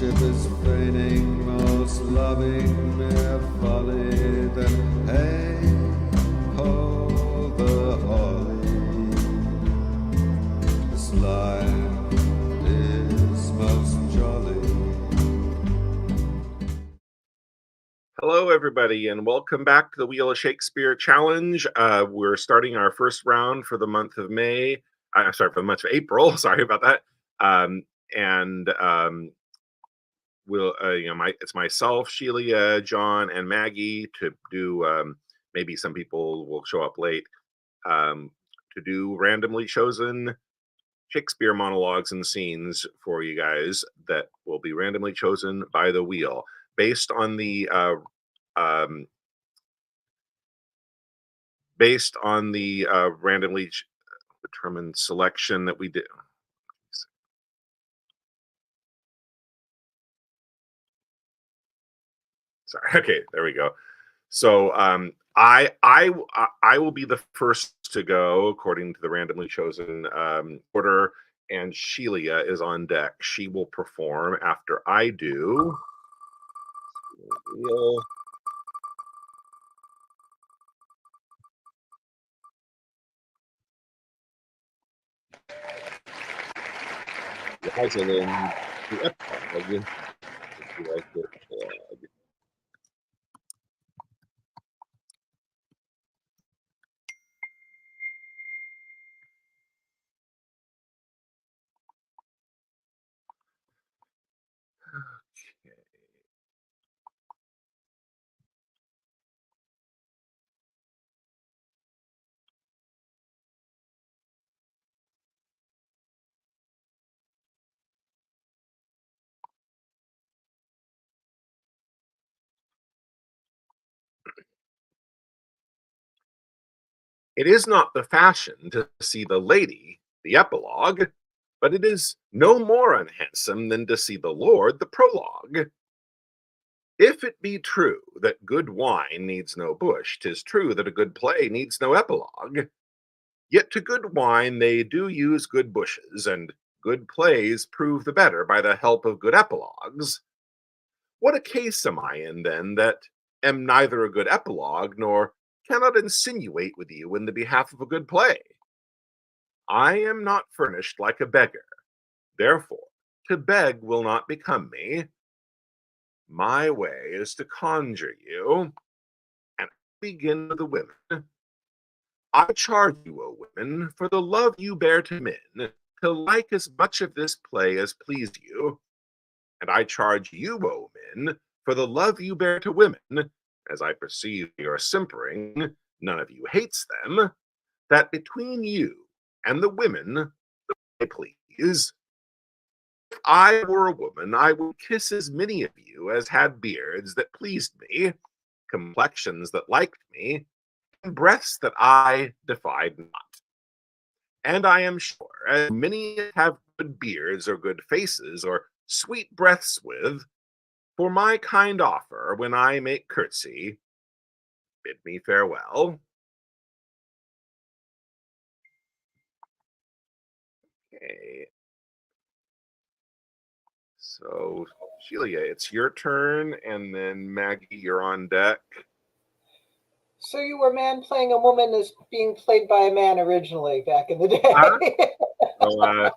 ship is feigning most loving mere folly. Then hey ho the holly. This life is most jolly. Hello, everybody, and welcome back to the Wheel of Shakespeare Challenge. We're starting our first round for the month of May. I'm sorry, for the month of April. Sorry about that. We'll, it's myself, Sheila, John, and Maggie to do. Maybe some people will show up late to do randomly chosen Shakespeare monologues and scenes for you guys that will be randomly chosen by the wheel based on the randomly determined selection that we did. Sorry. Okay, there we go. So I will be the first to go according to the randomly chosen order, and Sheila is on deck. She will perform after I do. Guys, and then the epilogue, if you like it. It is not the fashion to see the lady, the epilogue, but it is no more unhandsome than to see the lord, the prologue. If it be true that good wine needs no bush, 'tis true that a good play needs no epilogue. Yet to good wine they do use good bushes, and good plays prove the better by the help of good epilogues. What a case am I in, then, that am neither a good epilogue nor cannot insinuate with you in the behalf of a good play? I am not furnished like a beggar, therefore to beg will not become me. My way is to conjure you, and begin with the women. I charge you, O women, for the love you bear to men, to like as much of this play as please you. And I charge you, O men, for the love you bear to women, as I perceive you're simpering, none of you hates them, that between you and the women, the way please. If I were a woman, I would kiss as many of you as had beards that pleased me, complexions that liked me, and breaths that I defied not. And I am sure as many as have good beards or good faces or sweet breaths with, for my kind offer when I make curtsy, bid me farewell. Okay. So, Sheila, it's your turn, and then Maggie, you're on deck. So you were a man playing a woman as being played by a man originally back in the day. So,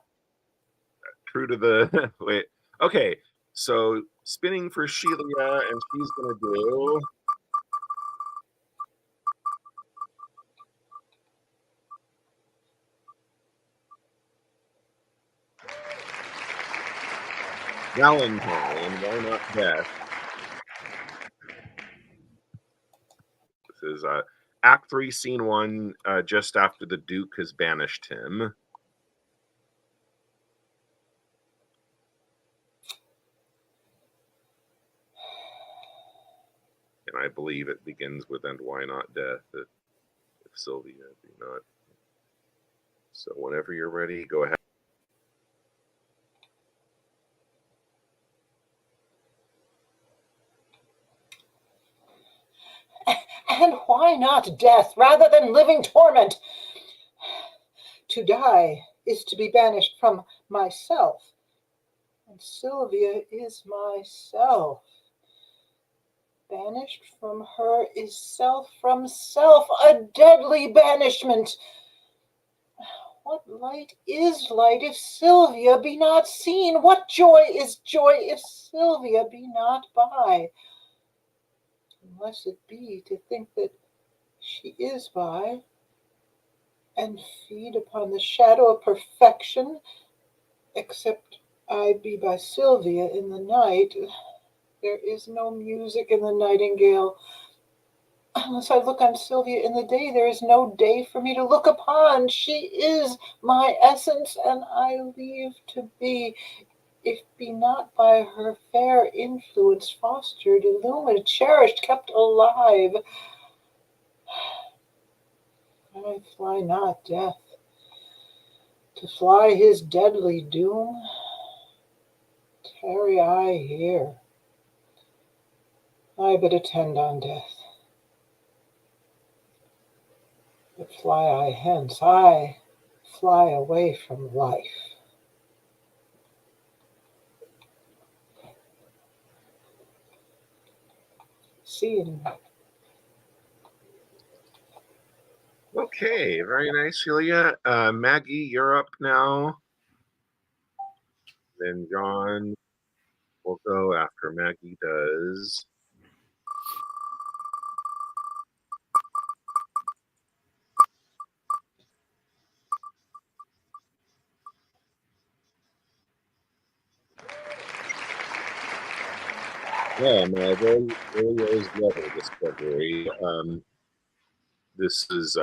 true to the wait. Okay, so spinning for Sheila, and she's gonna do. Valentine, why not death? This is Act 3, Scene 1, just after the Duke has banished him. And I believe it begins with "and why not death?" If Sylvia be not. So whenever you're ready, go ahead. And why not death rather than living torment? To die is to be banished from myself, and Sylvia is myself. Banished from her is self from self, a deadly banishment. What light is light if Sylvia be not seen? What joy is joy if Sylvia be not by? Unless it be to think that she is by, and feed upon the shadow of perfection, except I be by Sylvia in the night. There is no music in the nightingale. Unless I look on Sylvia in the day, there is no day for me to look upon. She is my essence, and I leave to be, if be not by her fair influence fostered, illumined, cherished, kept alive. I fly not death, to fly his deadly doom. Tarry I here, I but attend on death. But fly I hence, I fly away from life. Scene. Okay, very nice, Celia. Maggie, you're up now. Then John will go after Maggie does. Yeah, my very rose letter discovery. This is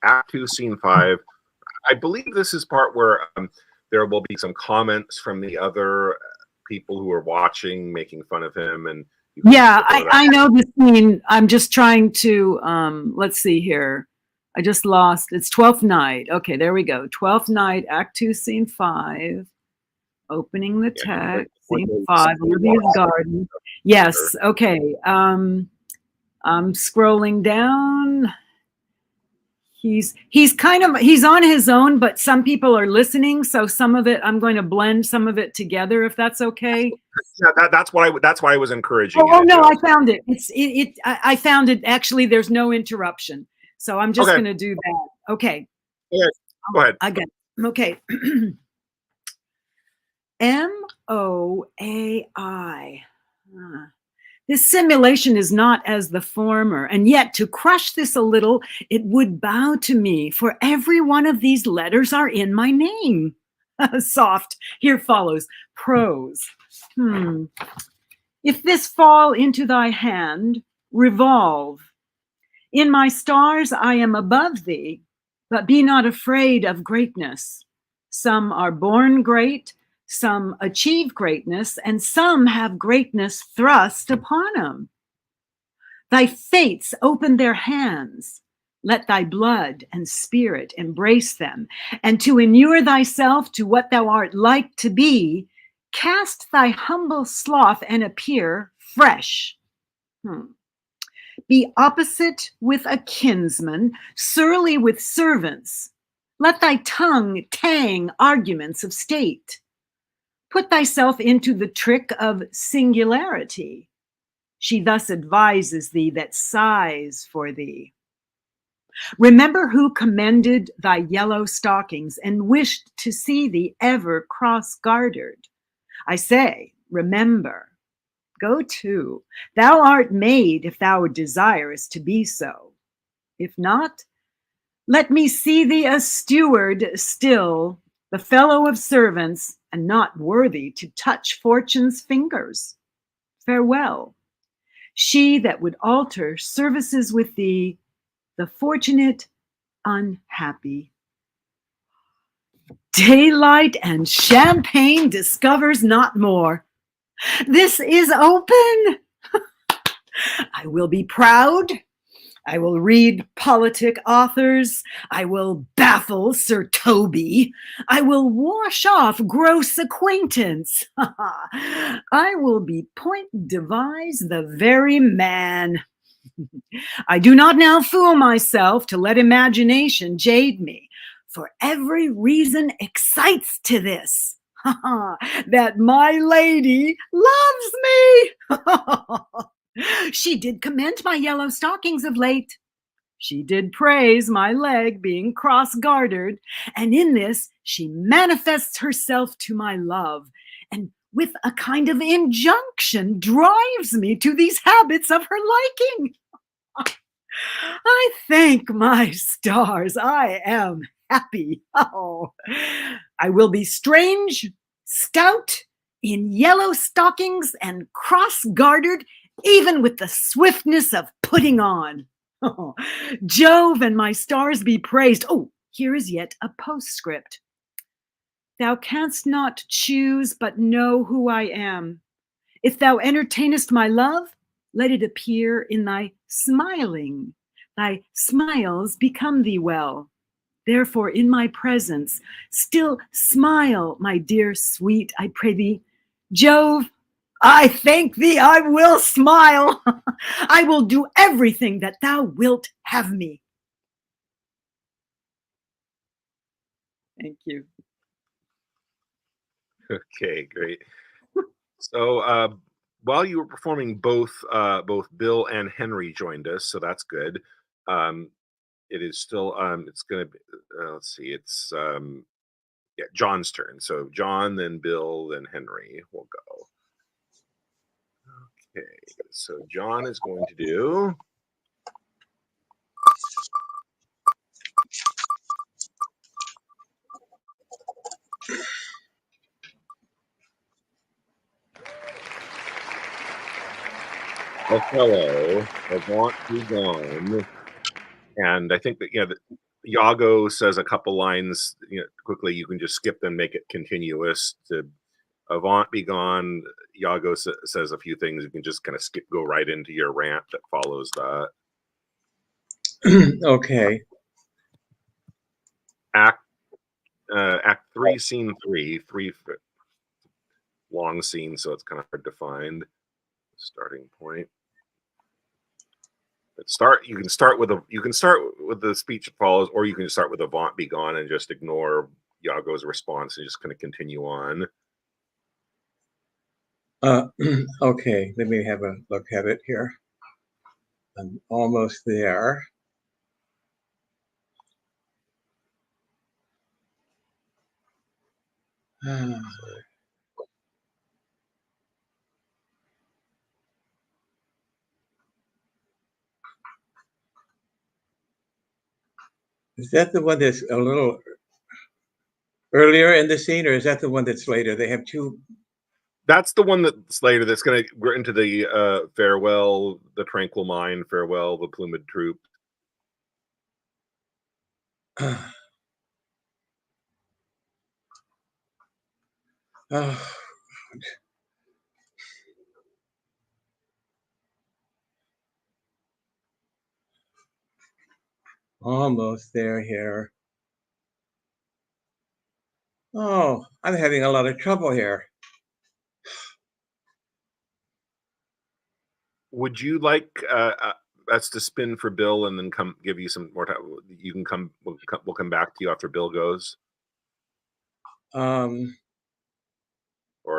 Act 2, Scene 5. I believe this is part where there will be some comments from the other people who are watching, making fun of him, and yeah, I know the scene. I'm just trying to let's see here. I just lost. It's 12th night. Okay, there we go. 12th night, Act 2, Scene 5. Opening the text. Scene 5. Olivia's garden. Yes. Okay. I'm scrolling down. He's on his own, but some people are listening. So some of it, I'm going to blend some of it together, if that's okay. Yeah, that's why I was encouraging. Oh no, I found it. I found it. Actually, there's no interruption. So I'm just going to do that. Okay. Yeah, go ahead. I got it. Okay. MOAI. This simulation is not as the former, and yet to crush this a little, it would bow to me, for every one of these letters are in my name. Soft. Here follows prose. If this fall into thy hand, revolve. In my stars I am above thee, but be not afraid of greatness. Some are born great, some achieve greatness, and some have greatness thrust upon them. Thy fates open their hands. Let thy blood and spirit embrace them, and to inure thyself to what thou art like to be, cast thy humble sloth and appear fresh. Be opposite with a kinsman, surly with servants. Let thy tongue tang arguments of state. Put thyself into the trick of singularity. She thus advises thee that sighs for thee. Remember who commended thy yellow stockings and wished to see thee ever cross-gartered. I say, remember. Go to. Thou art made if thou desirest to be so. If not, let me see thee a steward still, the fellow of servants, and not worthy to touch fortune's fingers. Farewell. She that would alter services with thee, the fortunate unhappy. Daylight and champagne discovers not more. This is open. I will be proud. I will read politic authors. I will baffle Sir Toby. I will wash off gross acquaintance. I will be point devise the very man. I do not now fool myself to let imagination jade me, for every reason excites to this. that my lady loves me. She did commend my yellow stockings of late. She did praise my leg being cross-gartered, and in this she manifests herself to my love, and with a kind of injunction drives me to these habits of her liking. I thank my stars, I am happy. Oh, I will be strange, stout, in yellow stockings and cross-gartered, even with the swiftness of putting on. Oh, Jove and my stars be praised. Oh, here is yet a postscript. Thou canst not choose but know who I am. If thou entertainest my love, let it appear in thy smiling. Thy smiles become thee well. Therefore, in my presence, still smile, my dear sweet, I pray thee. Jove, I thank thee, I will smile. I will do everything that thou wilt have me. Thank you. Okay, great. So while you were performing, both Bill and Henry joined us, so that's good. Um, it is still it's going to be let's see, it's yeah, John's turn. So John, then Bill, then Henry will go. Okay, so John is going to do. Othello, Avant Be Gone. And I think that, that Iago says a couple lines, quickly. You can just skip them, make it continuous. To Avant Be Gone, Iago says a few things. You can just kind of go right into your rant that follows that. Okay. Act 3, Scene 3, long scene, so it's kind of hard to find. Starting point. You can start with the speech that follows, or you can start with Avant Be Gone and just ignore Iago's response and just kind of continue on. Okay, let me have a look at it here. I'm almost there. Is that the one that's a little earlier in the scene, or is that the one that's later? They have two. That's the one that's later. That's going to we're into the farewell, the tranquil mind, farewell, the plumed troop. Oh, almost there here. Oh, I'm having a lot of trouble here. Would you like us to spin for Bill and then come give you some more time? You can come. We'll come back to you after Bill goes. Or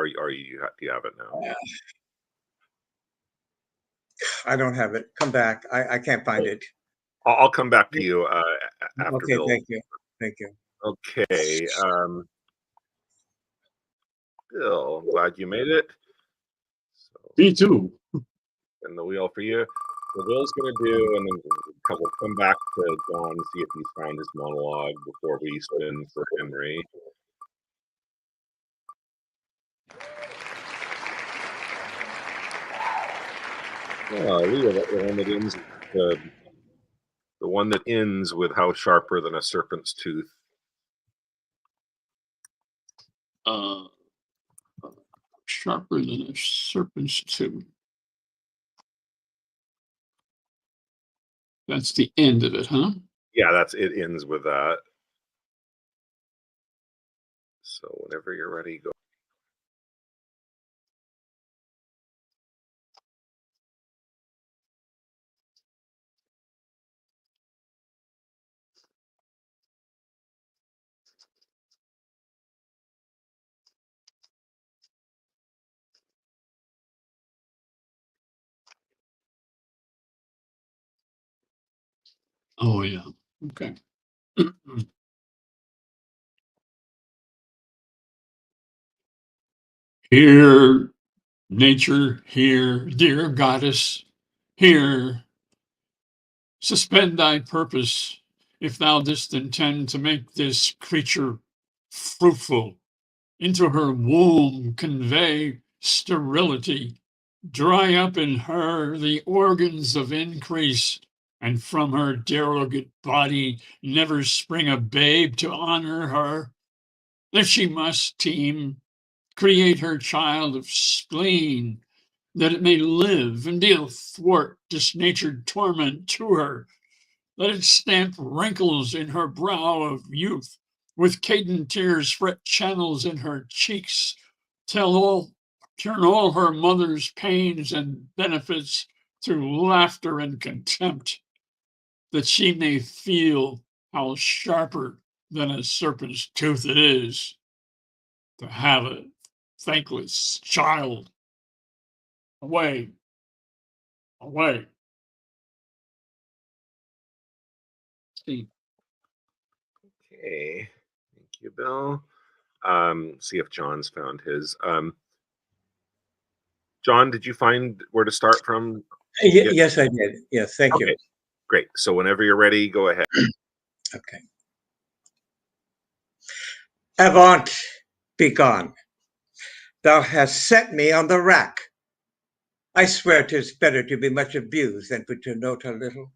do you have it now? I don't have it. Come back. I can't find it. I'll come back to you after Okay, Bill. thank you. Thank you. Okay. Bill, I'm glad you made it. So, Me too. and the wheel for you. So Bill's going to do, and then we'll come back to John and see if he's found his monologue before we spin for Henry. Leo, the one that ends with how sharper than a serpent's tooth. Sharper than a serpent's tooth. That's the end of it, huh? Yeah, it ends with that. So whenever you're ready, go. Oh, yeah. Okay. Here, nature, here, dear goddess, here, suspend thy purpose, if thou didst intend to make this creature fruitful. Into her womb convey sterility, dry up in her the organs of increase, and from her derogate body never spring a babe to honor her. If she must teem, create her child of spleen, that it may live and deal thwart disnatured torment to her. Let it stamp wrinkles in her brow of youth, with cadent tears fret channels in her cheeks, turn all her mother's pains and benefits to laughter and contempt, that she may feel how sharper than a serpent's tooth it is to have a thankless child. Away, away. See, Okay. Thank you, Bill. See if John's found his. John, did you find where to start from? Yeah. Yes, I did. Yes, thank you. Okay, great. So whenever you're ready, go ahead. Okay. Avaunt, be gone. Thou hast set me on the rack. I swear 'tis better to be much abused than put to note a little.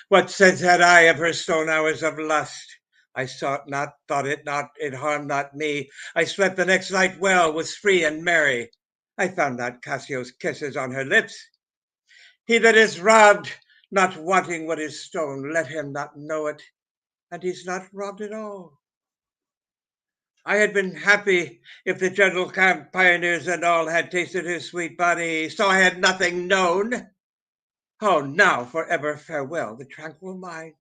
What sense had I of her stone hours of lust? I sought not, thought it not, it harmed not me. I slept the next night well, was free and merry. I found not Cassio's kisses on her lips. He that is robbed, not wanting what is stone, let him not know it, and he's not robbed at all. I had been happy if the gentle camp pioneers and all had tasted her sweet body, so I had nothing known. Oh, now forever farewell the tranquil mind.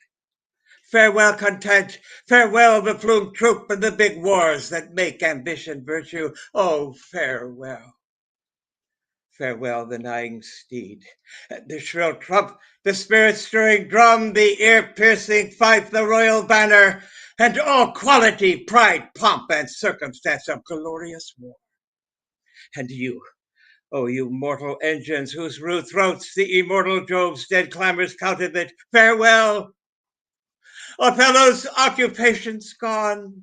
Farewell content, farewell the plumed troop and the big wars that make ambition virtue. Oh, farewell. Farewell the neighing steed, the shrill trump, the spirit-stirring drum, the ear-piercing fife, the royal banner, and all quality, pride, pomp, and circumstance of glorious war. And you, oh, you mortal engines, whose rude throats the immortal Jove's dead clamors counterfeit, farewell. Othello's occupation's gone.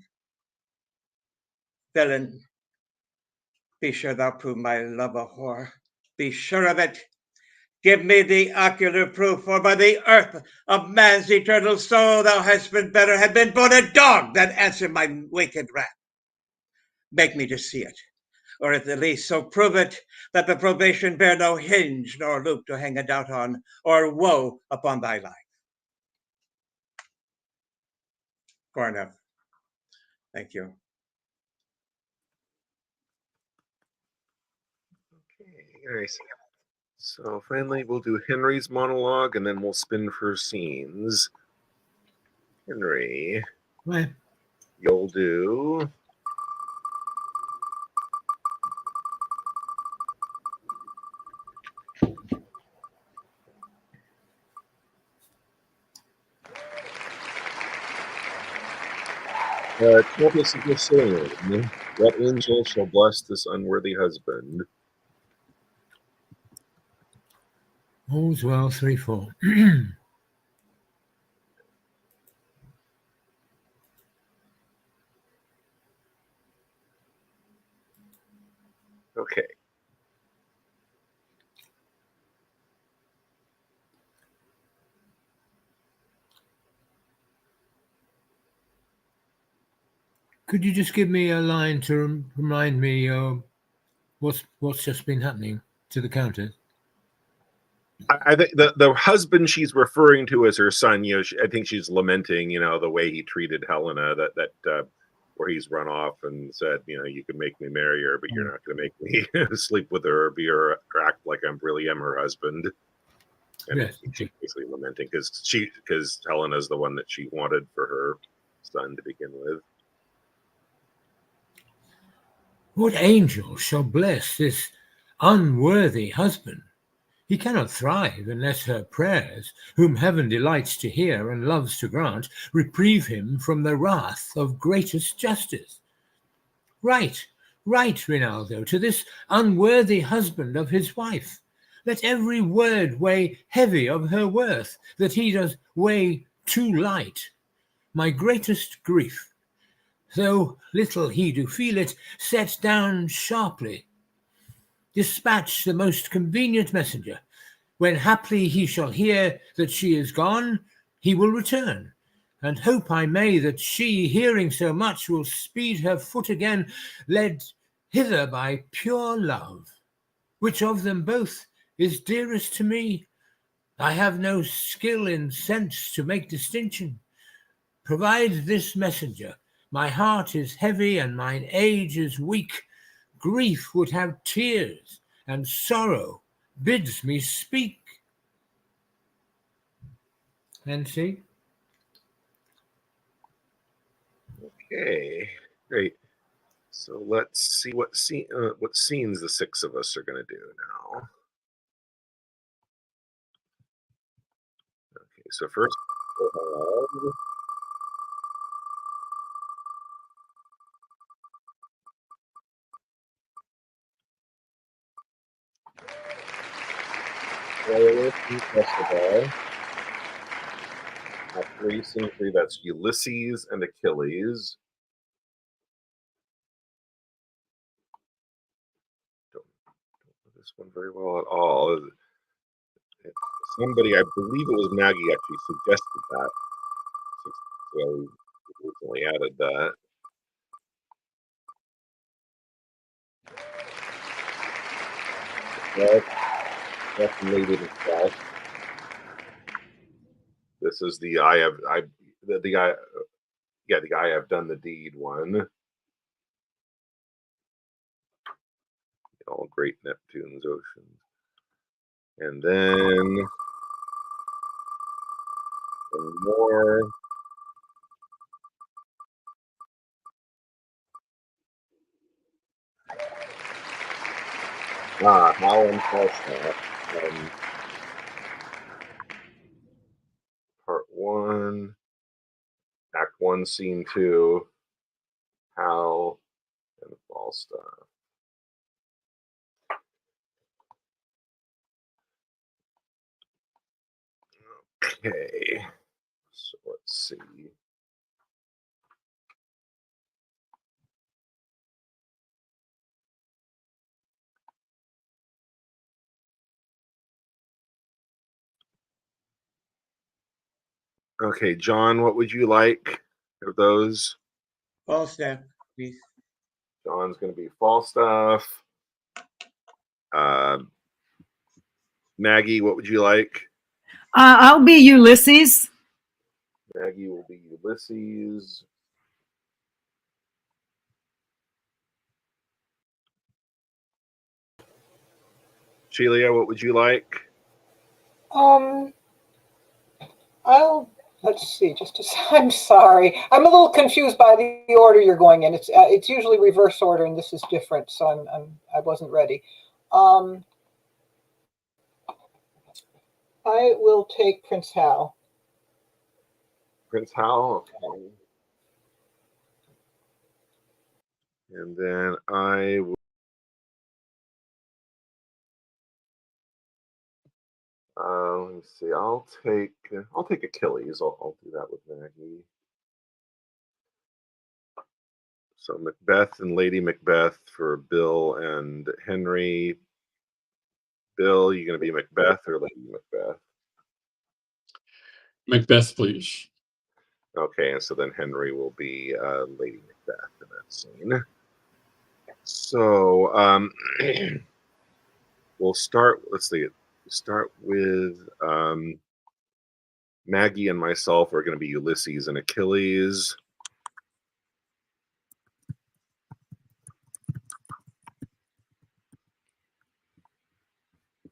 Villain, be sure thou prove my love a whore. Be sure of it. Give me the ocular proof, for by the earth of man's eternal soul thou hast been better, had been born a dog than answer my wicked wrath. Beg me to see it, or at the least so prove it that the probation bear no hinge nor loop to hang a doubt on, or woe upon thy life. Far enough. Thank you. Okay, nice. So finally, we'll do Henry's monologue, and then we'll spin for scenes. Henry, Right. you'll do. Tempest of the Saloon. What angel shall bless this unworthy husband? All's well, 3-4. Okay. Could you just give me a line to remind me what's just been happening to the Countess? I think the husband she's referring to as her son, I think she's lamenting, the way he treated Helena, that where he's run off and said, you can make me marry her, but you're not going to make me sleep with her or act like I really am her husband. And Yes, she's basically lamenting because Helena's the one that she wanted for her son to begin with. 'What angel shall bless this unworthy husband? He cannot thrive unless her prayers, whom heaven delights to hear and loves to grant, reprieve him from the wrath of greatest justice. Write, write, Rinaldo, to this unworthy husband of his wife. Let every word weigh heavy of her worth, that he does weigh too light. My greatest grief, though little he do feel it, set down sharply. Dispatch the most convenient messenger. When haply he shall hear that she is gone, he will return, and hope I may that she, hearing so much, will speed her foot again, led hither by pure love. Which of them both is dearest to me? I have no skill in sense to make distinction. Provide this messenger. My heart is heavy and mine age is weak. Grief would have tears, and sorrow bids me speak. And see? Okay, great. So let's see what scenes the six of us are going to do now. Okay, so first festival. Scene 3, that's Ulysses and Achilles. Don't know this one very well at all. Somebody, I believe it was Maggie, actually suggested that. So we recently added that. That's Lady Macbeth. This is the I have done the deed one. All great Neptune's oceans. And then some more. Hal and Falstaff. Part 1, Act 1, Scene 2, Hal and Falstaff. Okay, so let's see. Okay, John, what would you like of those? Falstaff, please. John's going to be Falstaff. Maggie, what would you like? I'll be Ulysses. Maggie will be Ulysses. Sheila, what would you like? Let's see. I'm sorry. I'm a little confused by the order you're going in. It's usually reverse order, and this is different. So I wasn't ready. I will take Prince Hal. Prince Hal, okay. And then I will. Let me see. I'll take Achilles. I'll do that with Maggie. So Macbeth and Lady Macbeth for Bill and Henry. Bill, you going to be Macbeth or Lady Macbeth? Macbeth, please. Okay, and so then Henry will be Lady Macbeth in that scene. So we'll start. Let's see. Start with Maggie and myself are going to be Ulysses and Achilles.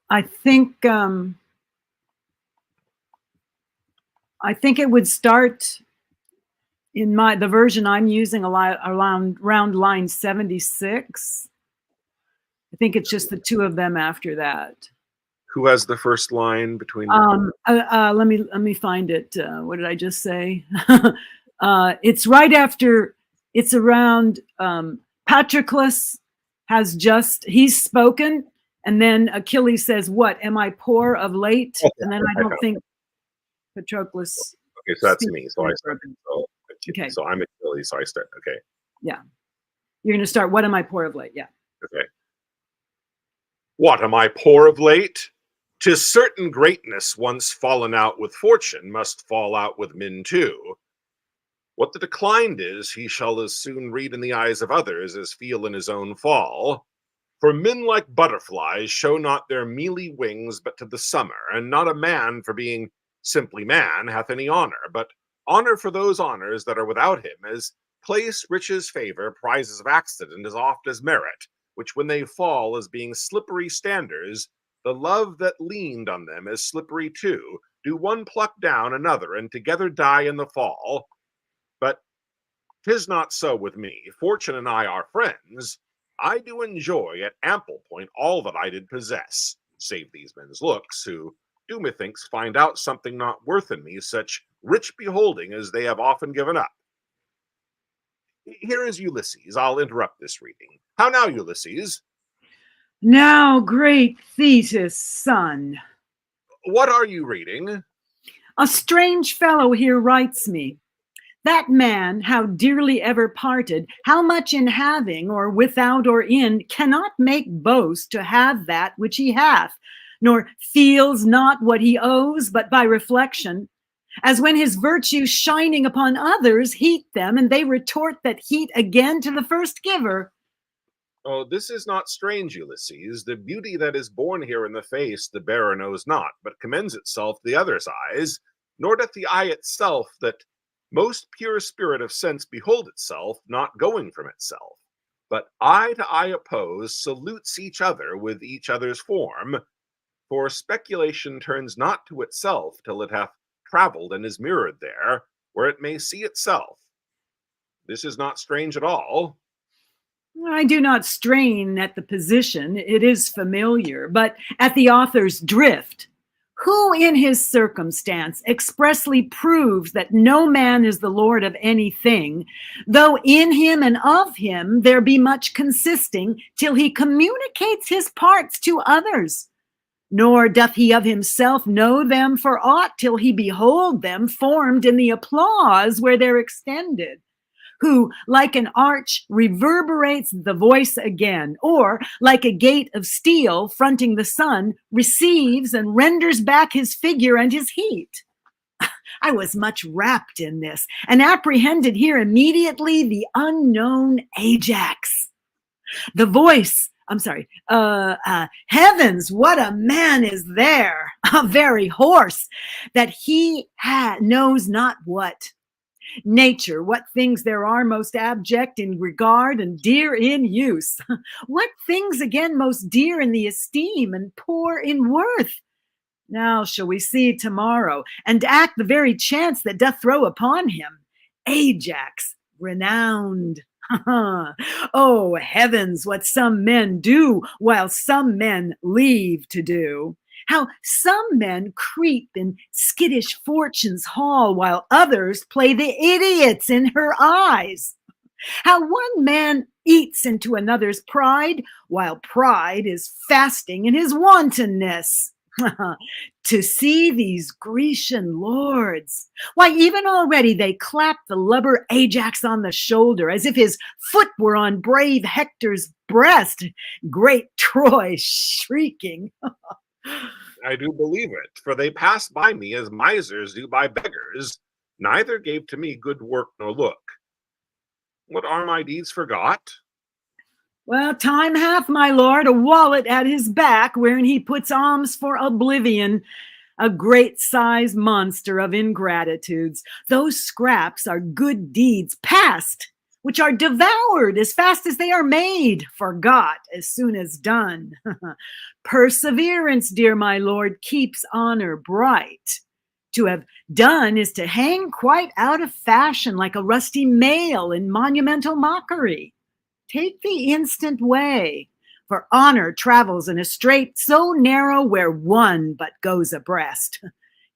I think it would start in the version I'm using around line 76. I think it's just the two of them after that. Who has the first line between? Let me find it. What did I just say? It's right after. It's around. Patroclus he's spoken, and then Achilles says, "What am I poor of late?" Okay, And then I don't think Patroclus. Okay, so that's speaks me. So I start. So, Okay. So I'm Achilles. So I start. Okay. Yeah, you're gonna start. What am I poor of late? Yeah. Okay. What am I poor of late? 'Tis certain greatness once fallen out with fortune must fall out with men too. What the declined is, he shall as soon read in the eyes of others as feel in his own fall. For men like butterflies show not their mealy wings but to the summer, and not a man for being simply man hath any honor, but honor for those honors that are without him, as place, riches, favor, prizes of accident, as oft as merit, which when they fall as being slippery standers, the love that leaned on them as slippery too, do one pluck down another, and together die in the fall. But 'tis not so with me. Fortune and I are friends. I do enjoy at ample point all that I did possess, save these men's looks, who do methinks find out something not worth in me such rich beholding as they have often given up. Here is Ulysses. I'll interrupt this reading. How now, Ulysses? Now, great Thetis' son. What are you reading? A strange fellow here writes me. That man, how dearly ever parted, how much in having, or without or in, cannot make boast to have that which he hath, nor feels not what he owes, but by reflection, as when his virtues shining upon others heat them, and they retort that heat again to the first giver. Oh, this is not strange, Ulysses. The beauty that is born here in the face the bearer knows not, but commends itself to the other's eyes, nor doth the eye itself that most pure spirit of sense behold itself, not going from itself, but eye to eye opposed, salutes each other with each other's form, for speculation turns not to itself till it hath travelled and is mirrored there, where it may see itself. This is not strange at all. I do not strain at the position, it is familiar, but at the author's drift. Who in his circumstance expressly proves that no man is the lord of anything, though in him and of him there be much consisting, till he communicates his parts to others? Nor doth he of himself know them for aught till he behold them formed in the applause where they're extended. Who, like an arch, reverberates the voice again, or, like a gate of steel fronting the sun, receives and renders back his figure and his heat. I was much wrapped in this, and apprehended here immediately the unknown Ajax. The voice, heavens, what a man is there, a very horse, that he knows not what. Nature, what things there are most abject in regard and dear in use? What things again most dear in the esteem and poor in worth? Now shall we see tomorrow, and act the very chance that doth throw upon him. Ajax, renowned. Oh, heavens, what some men do, while some men leave to do. How some men creep in skittish fortune's hall, while others play the idiots in her eyes. How one man eats into another's pride, while pride is fasting in his wantonness. To see these Grecian lords, why, even already they clap the lubber Ajax on the shoulder, as if his foot were on brave Hector's breast, great Troy shrieking. I do believe it, for they pass by me as misers do by beggars, neither gave to me good work nor look. What are my deeds forgot? Well, time hath, my lord, a wallet at his back, wherein he puts alms for oblivion, a great sized monster of ingratitudes. Those scraps are good deeds past, which are devoured as fast as they are made, forgot as soon as done. Perseverance, dear my lord, keeps honor bright. To have done is to hang quite out of fashion like a rusty mail in monumental mockery. Take the instant way. For honor travels in a strait so narrow where one but goes abreast.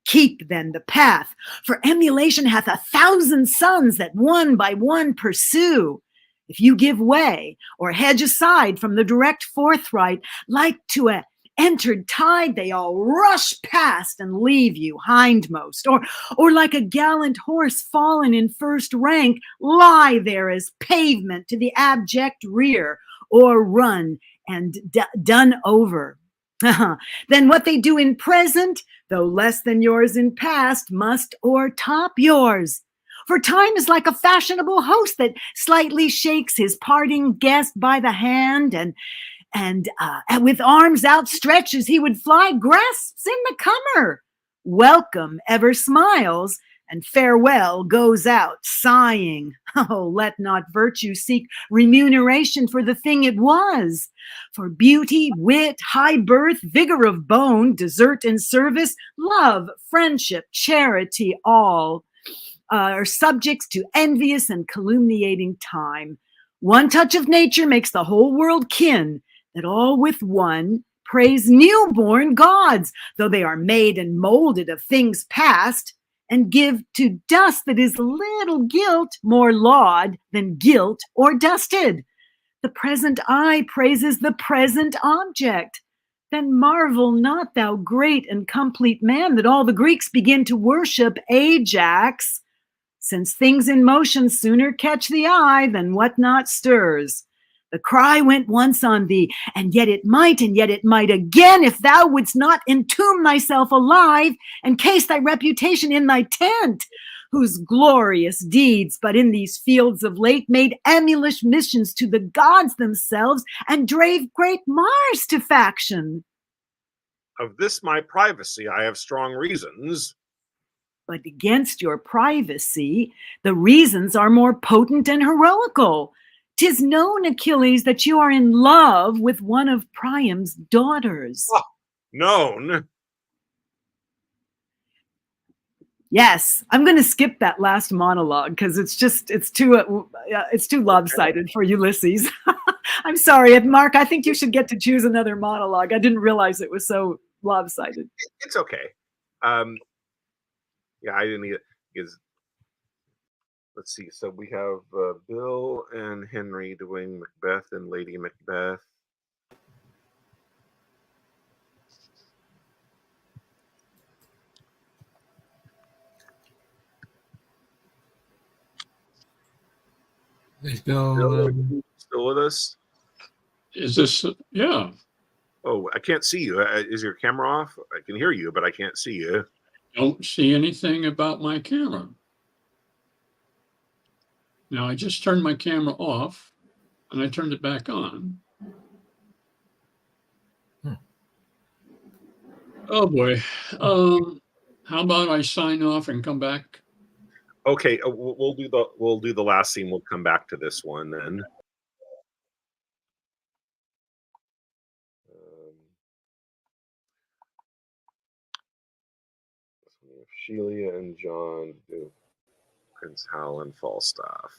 Keep then the path, for emulation hath 1,000 sons that one by one pursue. If you give way or hedge aside from the direct forthright, like to a entered tide, they all rush past and leave you hindmost, or like a gallant horse fallen in first rank, lie there as pavement to the abject rear, or run and done over. Then what they do in present, though less than yours in past, must o'ertop yours. For time is like a fashionable host that slightly shakes his parting guest by the hand, and with arms outstretched as he would fly, grasps in the comer. Welcome ever smiles, and farewell goes out sighing. Oh, let not virtue seek remuneration for the thing it was. For beauty, wit, high birth, vigor of bone, desert and service, love, friendship, charity, all are subjects to envious and calumniating time. One touch of nature makes the whole world kin, that all with one praise newborn gods, though they are made and molded of things past, and give to dust that is little guilt more laud than guilt or dusted. The present eye praises the present object. Then marvel not, thou great and complete man, that all the Greeks begin to worship Ajax, since things in motion sooner catch the eye than what not stirs. The cry went once on thee, and yet it might again, if thou wouldst not entomb thyself alive, and case thy reputation in thy tent, whose glorious deeds but in these fields of late made emulous missions to the gods themselves, and drave great Mars to faction. Of this my privacy I have strong reasons. But against your privacy, the reasons are more potent and heroical. 'Tis known, Achilles, that you are in love with one of Priam's daughters. Oh, known? Yes, I'm going to skip that last monologue because it's too lopsided for Ulysses. I'm sorry, Mark. I think you should get to choose another monologue. I didn't realize it was so lopsided. It's okay. Yeah, I didn't either. Because let's see. So we have Bill and Henry doing Macbeth and Lady Macbeth. There's Bill, no. are you still with us? Is this, yeah. Oh, I can't see you. Is your camera off? I can hear you, but I can't see you. Don't see anything about my camera. Now I just turned my camera off and I turned it back on. Oh boy. How about I sign off and come back? Okay, we'll do the last scene. We'll come back to this one then. Sheila and John do Prince Hal and Falstaff.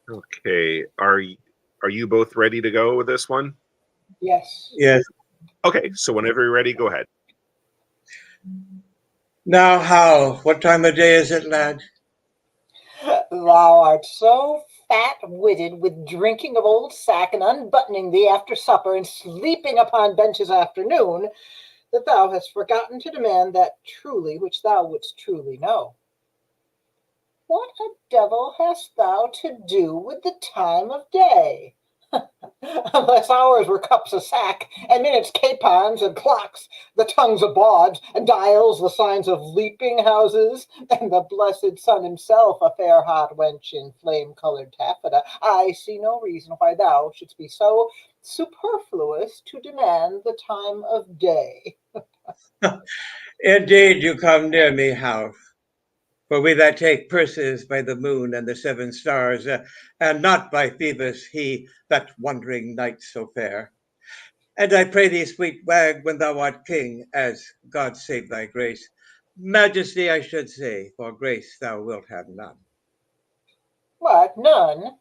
Okay, are you both ready to go with this one? Yes. Yes. Okay, so whenever you're ready, go ahead. Now, Hal, what time of day is it, lad? Thou art so fat-witted with drinking of old sack and unbuttoning thee after supper and sleeping upon benches afternoon, that thou hast forgotten to demand that truly which thou wouldst truly know. What a devil hast thou to do with the time of day? Unless hours were cups of sack, and minutes capons, and clocks the tongues of bawds, and dials the signs of leaping houses, and the blessed sun himself a fair hot wench in flame-colored taffeta, I see no reason why thou shouldst be so superfluous to demand the time of day. Indeed, you come near me, Hal. For we that take purses by the moon and the 7 stars, and not by Phoebus, he that wandering night so fair. And I pray thee, sweet wag, when thou art king, as God save thy grace, Majesty, I should say, for grace thou wilt have none. What, none?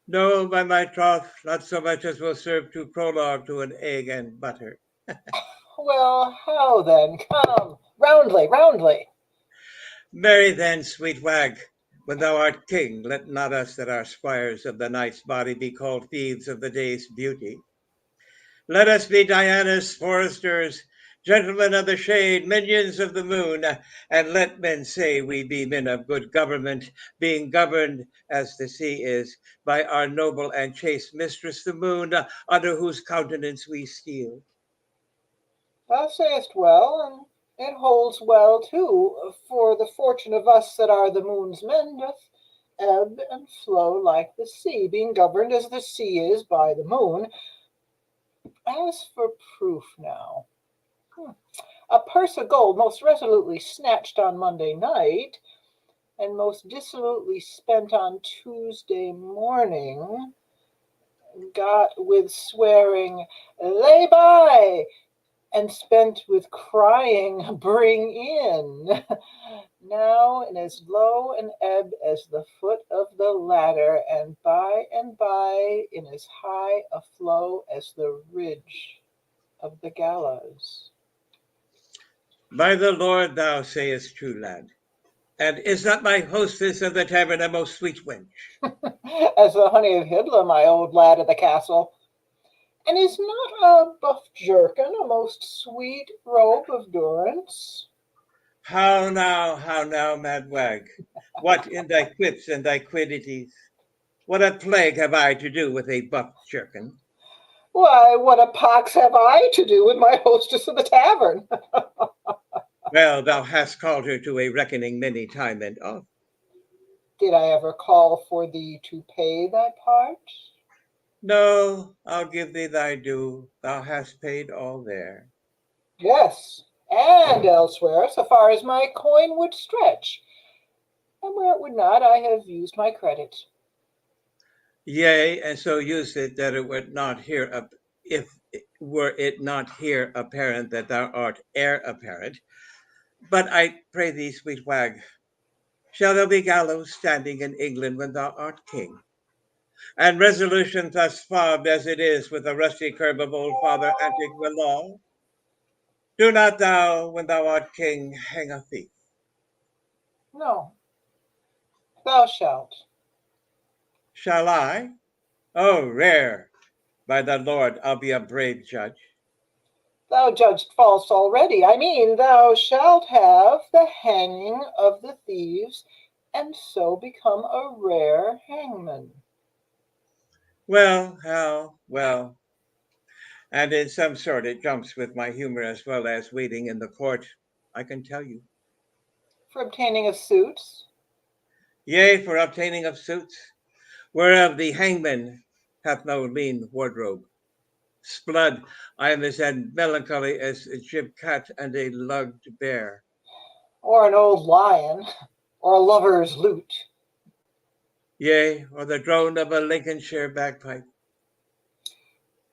No, by my troth, not so much as will serve to prologue to an egg and butter. Well, how then? Come, roundly, roundly. Marry then, sweet wag, when thou art king, let not us that are squires of the night's body be called thieves of the day's beauty. Let us be Diana's foresters, gentlemen of the shade, minions of the moon, and let men say we be men of good government, being governed, as the sea is, by our noble and chaste mistress the moon, under whose countenance we steal. Thou sayest well, and it holds well too, for the fortune of us that are the moon's men doth ebb and flow like the sea, being governed as the sea is by the moon. As for proof now, a purse of gold most resolutely snatched on Monday night, and most dissolutely spent on Tuesday morning, got with swearing, lay by, and spent with crying, bring in, now in as low an ebb as the foot of the ladder, and by in as high a flow as the ridge of the gallows. By the Lord, thou sayest true, lad. And is not my hostess of the tavern a most sweet wench? As the honey of Hidla, my old lad of the castle. And is not a buff jerkin a most sweet robe of durance? How now, mad wag? What in thy quips and thy quiddities? What a plague have I to do with a buff jerkin? Why, what a pox have I to do with my hostess of the tavern? Well, thou hast called her to a reckoning many time and oft. Did I ever call for thee to pay thy part? No, I'll give thee thy due. Thou hast paid all there. Yes, and elsewhere, so far as my coin would stretch. And where it would not, I have used my credit. Yea, and so used it that it would not here up if were it not here apparent that thou art heir apparent. But I pray thee, sweet wag, shall there be gallows standing in England when thou art king? And resolution thus fobbed as it is with the rusty curb of old Father Antigua law? Do not thou, when thou art king, hang a thief. No, thou shalt. Shall I? Oh, rare! By the Lord, I'll be a brave judge. Thou judged false already. I mean, thou shalt have the hanging of the thieves, and so become a rare hangman. Well, how? Well. And in some sort it jumps with my humor as well as waiting in the court, I can tell you. For obtaining of suits? Yea, for obtaining of suits, whereof the hangman hath no lean wardrobe. Sblood, I am as melancholy as a jib cat and a lugged bear. Or an old lion? Or a lover's lute? Yea, or the drone of a Lincolnshire bagpipe.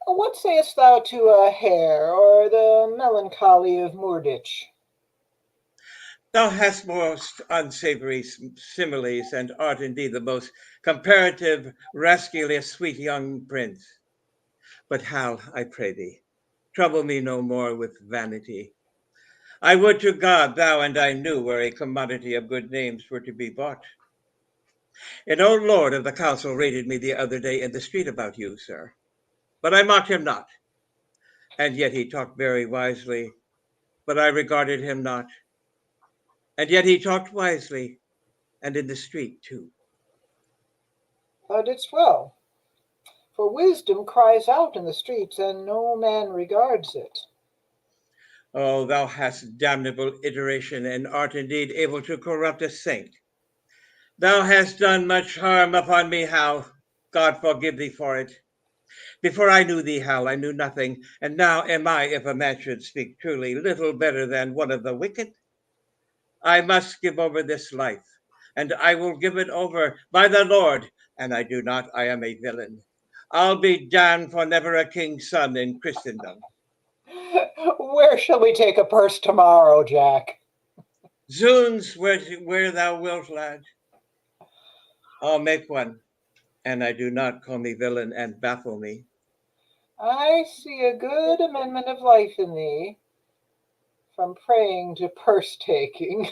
What sayest thou to a hare, or the melancholy of Moorditch? Thou hast most unsavory similes, and art indeed the most comparative, rascally sweet young prince. But Hal, I pray thee, trouble me no more with vanity. I would to God thou and I knew where a commodity of good names were to be bought. An old lord of the council rated me the other day in the street about you, sir. But I mocked him not, and yet he talked very wisely, but I regarded him not. And yet he talked wisely, and in the street too. Thou didst well, for wisdom cries out in the streets, and no man regards it. Oh, thou hast damnable iteration, and art indeed able to corrupt a saint. Thou hast done much harm upon me, Hal. God forgive thee for it. Before I knew thee, Hal, I knew nothing, and now am I, if a man should speak truly, little better than one of the wicked. I must give over this life, and I will give it over by the Lord, and I do not, I am a villain. I'll be damned for never a king's son in Christendom. Where shall we take a purse tomorrow, Jack? Zoons, where thou wilt, lad. I'll make one, and I do not call me villain and baffle me. I see a good amendment of life in thee, from praying to purse taking.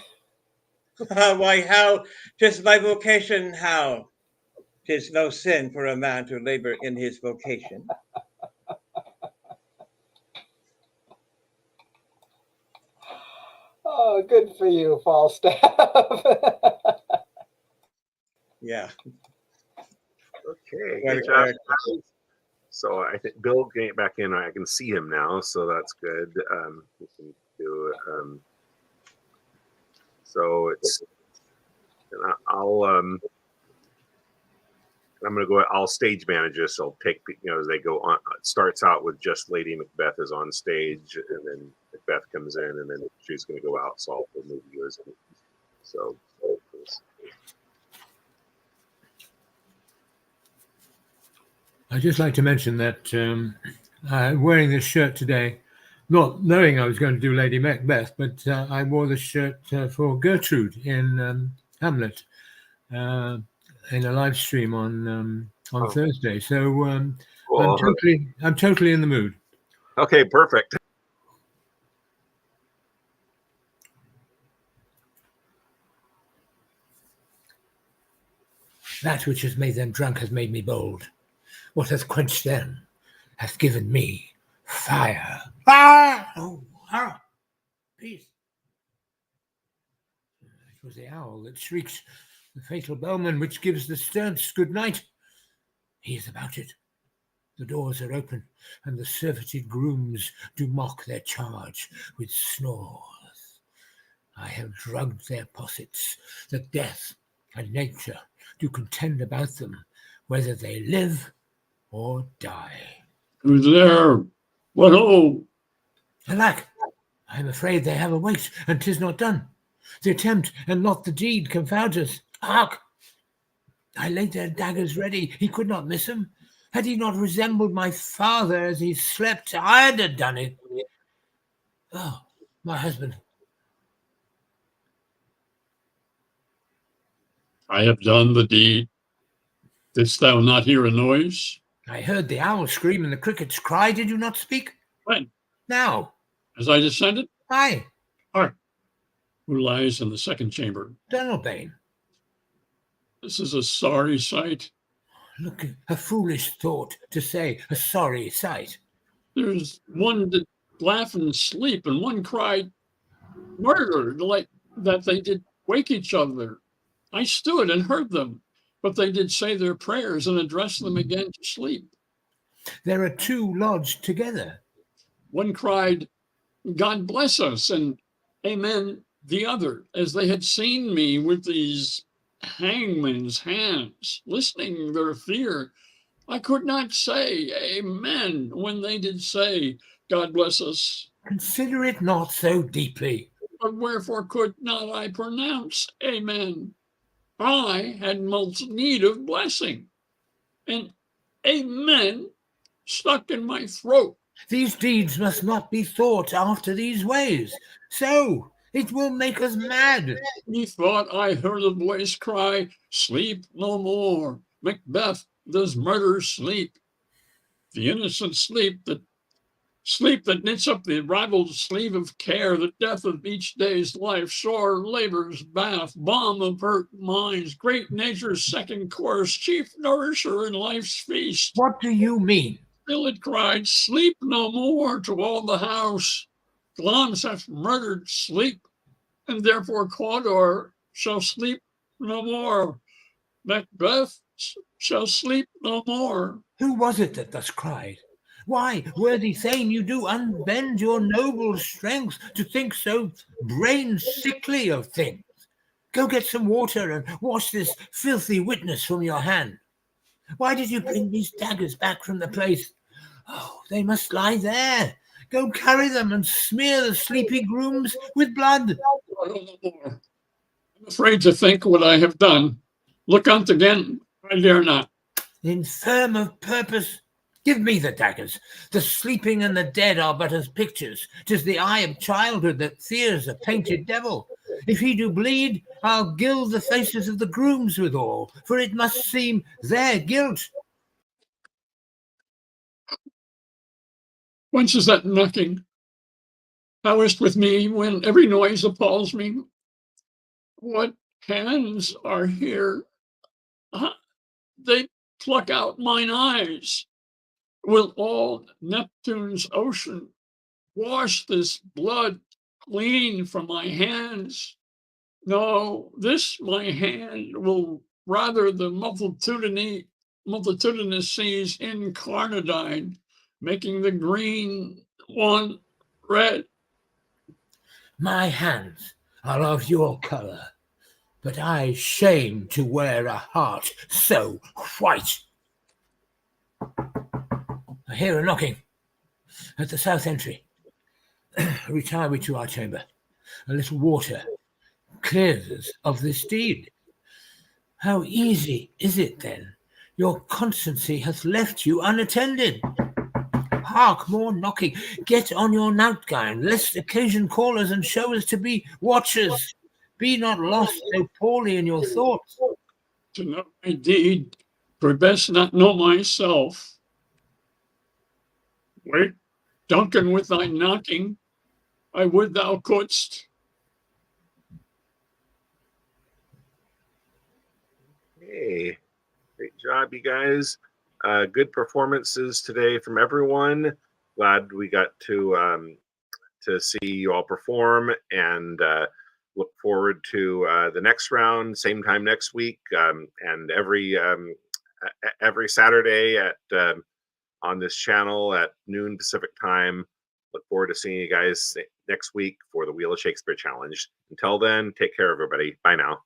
Why, how? 'Tis my vocation, how? 'Tis no sin for a man to labor in his vocation. Oh, good for you, Falstaff. Yeah. Okay, What a good job. character. So I think Bill getting back in. I can see him now, so that's good. We can do. So it's. And I'm going to go. I'll stage manage this. I'll take as they go on. It starts out with just Lady Macbeth is on stage, and then Macbeth comes in, and then she's going to go out. So I'll move yours. So. I'd just like to mention that I'm wearing this shirt today, not knowing I was going to do Lady Macbeth, but I wore this shirt for Gertrude in Hamlet in a live stream on Thursday. So Cool. I'm totally in the mood. Okay, perfect. That which has made them drunk has made me bold. What hath quenched them hath given me fire. Ah! Oh, ah! Peace. It was the owl that shrieked, the fatal bellman which gives the sternest good night. He is about it. The doors are open, and the surfeited grooms do mock their charge with snores. I have drugged their possets, that death and nature do contend about them, whether they live or die. Who's there? What ho? Alack, I am afraid they have awaked, and 'tis not done. The attempt and not the deed confounds us. Hark! I laid their daggers ready. He could not miss them. Had he not resembled my father as he slept, I'd have done it. Oh, my husband. I have done the deed. Didst thou not hear a noise? I heard the owl scream and the crickets cry. Did you not speak? When? Now. As I descended? Aye. Hark! Who lies in the second chamber? Donalbain. This is a sorry sight. Look, a foolish thought to say, a sorry sight. There's one that laugh and sleep, and one cried, murder, like that they did wake each other. I stood and heard them, but they did say their prayers and address them again to sleep. There are two lodged together. One cried, God bless us, and amen the other, as they had seen me with these hangman's hands, listening their fear. I could not say amen when they did say, God bless us. Consider it not so deeply. But wherefore could not I pronounce amen? I had most need of blessing, and amen stuck in my throat. These deeds must not be thought after these ways. So it will make us mad. Methought I heard a voice cry, sleep no more. Macbeth does murder sleep. The innocent sleep that knits up the rivaled sleeve of care, the death of each day's life, sore labor's bath, balm of hurt minds, great nature's second course, chief nourisher in life's feast. What do you mean? Still it cried, sleep no more to all the house. Glamis hath murdered sleep, and therefore Cawdor shall sleep no more. Macbeth shall sleep no more. Who was it that thus cried? Why, worthy Thane, you do unbend your noble strength to think so brain sickly of things. Go get some water and wash this filthy witness from your hand. Why did you bring these daggers back from the place? Oh, they must lie there. Go carry them and smear the sleepy grooms with blood. I'm afraid to think what I have done. Look on't again, I dare not. Infirm of purpose, give me the daggers. The sleeping and the dead are but as pictures. 'Tis the eye of childhood that fears a painted devil. If he do bleed, I'll gild the faces of the grooms withal, for it must seem their guilt. Whence is that knocking? How is't with me when every noise appalls me? What hands are here? They pluck out mine eyes. Will all Neptune's ocean wash this blood clean from my hands? No, this my hand will rather the multitudinous seas incarnadine, making the green one red. My hands are of your colour, but I shame to wear a heart so white. I hear a knocking at the south entry. Retire we to our chamber. A little water clears us of this deed. How easy is it then? Your constancy hath left you unattended. Hark, more knocking. Get on your nightgown, lest occasion call us and show us to be watchers. Be not lost so poorly in your thoughts. To know my deed, for best not know myself. Wait, Duncan, with thy knocking, I would thou couldst. Hey, great job, you guys. Good performances today from everyone. Glad we got to see you all perform, and look forward to the next round, same time next week, and every Saturday at on this channel at noon Pacific time. Look forward to seeing you guys next week for the Wheel of Shakespeare Challenge. Until then, take care, everybody. Bye now.